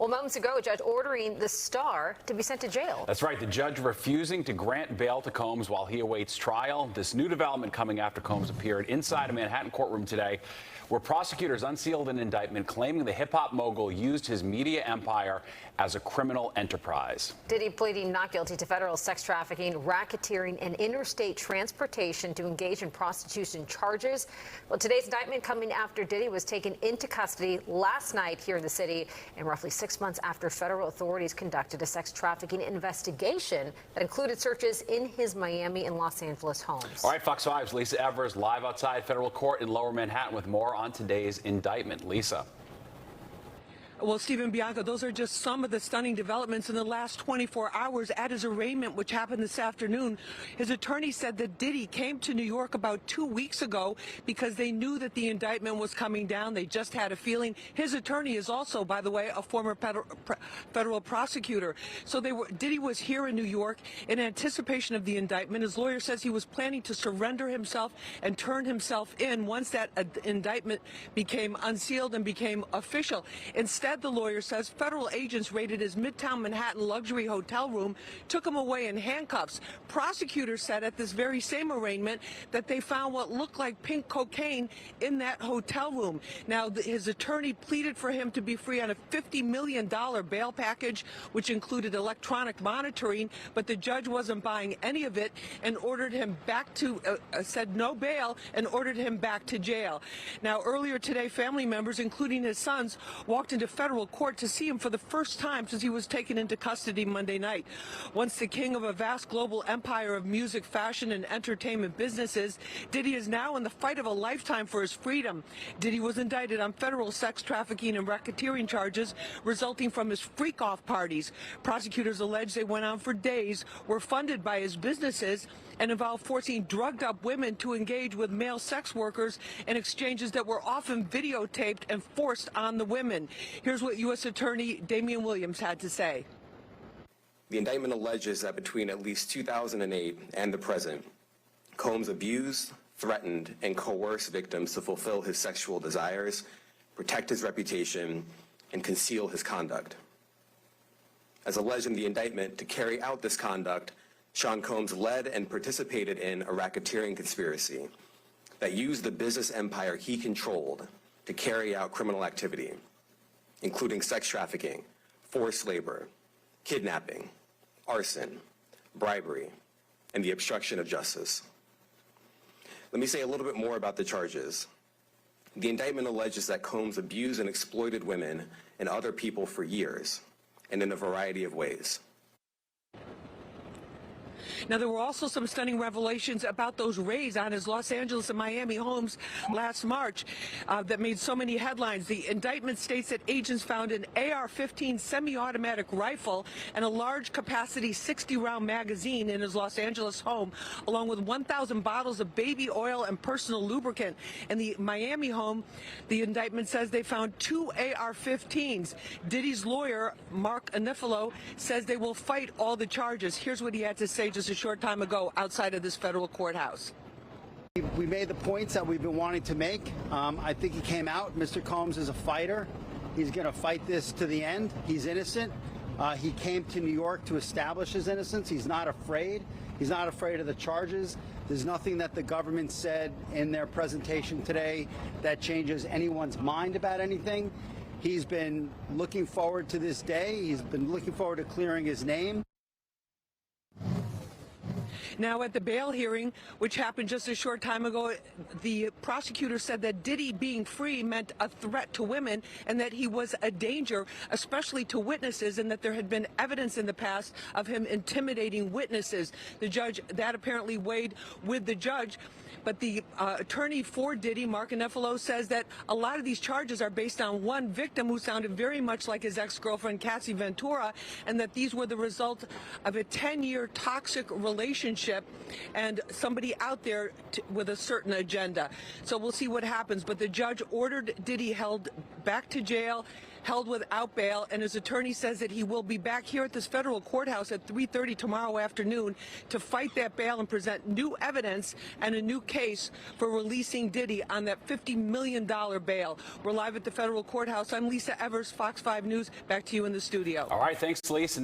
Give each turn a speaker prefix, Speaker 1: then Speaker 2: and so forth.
Speaker 1: Well, moments ago, a judge ordering the star to be sent to jail.
Speaker 2: That's right. The judge refusing to grant bail to Combs while he awaits trial. This new development coming after Combs appeared inside a Manhattan courtroom today, where prosecutors unsealed an indictment claiming the hip-hop mogul used his media empire as a criminal enterprise.
Speaker 1: Diddy pleading not guilty to federal sex trafficking, racketeering, and interstate transportation to engage in prostitution charges. Well, today's indictment coming after Diddy was taken into custody last night here in the city, and roughly 6 months after federal authorities conducted a sex trafficking investigation that included searches in his Miami and Los Angeles homes.
Speaker 2: All right, Fox 5's Lisa Evers live outside federal court in Lower Manhattan with more on today's indictment. Lisa.
Speaker 3: Well, Stephen, Bianca, those are just some of the stunning developments in the last 24 hours at his arraignment, which happened this afternoon. His attorney said that Diddy came to New York about 2 weeks ago because they knew that the indictment was coming down. They just had a feeling. His attorney is also, by the way, a former federal prosecutor. So Diddy was here in New York in anticipation of the indictment. His lawyer says he was planning to surrender himself and turn himself in once that indictment became unsealed and became official. Instead, the lawyer says federal agents raided his Midtown Manhattan luxury hotel room, took him away in handcuffs. Prosecutors said at this very same arraignment that they found what looked like pink cocaine in that hotel room. Now, his attorney pleaded for him to be free on a $50 million bail package, which included electronic monitoring, but the judge wasn't buying any of it and ordered him back to, said no bail, and ordered him back to jail. Now, earlier today, family members, including his sons, walked into federal court to see him for the first time since he was taken into custody Monday night. Once the king of a vast global empire of music, fashion, and entertainment businesses, Diddy is now in the fight of a lifetime for his freedom. Diddy was indicted on federal sex trafficking and racketeering charges resulting from his freak-off parties. Prosecutors allege they went on for days, were funded by his businesses, and involved forcing drugged-up women to engage with male sex workers in exchanges that were often videotaped and forced on the women. Here's what U.S. Attorney Damian Williams had to say.
Speaker 4: The indictment alleges that between at least 2008 and the present, Combs abused, threatened, and coerced victims to fulfill his sexual desires, protect his reputation, and conceal his conduct. As alleged in the indictment, to carry out this conduct, Sean Combs led and participated in a racketeering conspiracy that used the business empire he controlled to carry out criminal activity, including sex trafficking, forced labor, kidnapping, arson, bribery, and the obstruction of justice. Let me say a little bit more about the charges. The indictment alleges that Combs abused and exploited women and other people for years, and in a variety of ways.
Speaker 3: Now, there were also some stunning revelations about those raids on his Los Angeles and Miami homes last March that made so many headlines. The indictment states that agents found an AR-15 semi-automatic rifle and a large capacity 60-round magazine in his Los Angeles home, along with 1,000 bottles of baby oil and personal lubricant. In the Miami home, the indictment says they found 2 AR-15s. Diddy's lawyer, Mark Anifilo, says they will fight all the charges. Here's what he had to say just a short time ago outside of this federal courthouse.
Speaker 5: We made the points that we've been wanting to make. I think he came out. Mr. Combs is a fighter. He's going to fight this to the end. He's innocent. He came to New York to establish his innocence. He's not afraid. He's not afraid of the charges. There's nothing that the government said in their presentation today that changes anyone's mind about anything. He's been looking forward to this day. He's been looking forward to clearing his name.
Speaker 3: Now, at the bail hearing, which happened just a short time ago, the prosecutor said that Diddy being free meant a threat to women and that he was a danger, especially to witnesses, and that there had been evidence in the past of him intimidating witnesses. The judge, that apparently weighed with the judge. But the attorney for Diddy, Mark Anifilo, says that a lot of these charges are based on one victim who sounded very much like his ex-girlfriend, Cassie Ventura, and that these were the result of a 10-year toxic relationship and somebody out there with a certain agenda. So we'll see what happens. But the judge ordered Diddy held back to jail held without bail, and his attorney says that he will be back here at this federal courthouse at 3:30 tomorrow afternoon to fight that bail and present new evidence and a new case for releasing Diddy on that $50 million bail. We're live at the federal courthouse. I'm Lisa Evers, Fox 5 News. Back to you in the studio.
Speaker 2: All right, thanks, Lisa.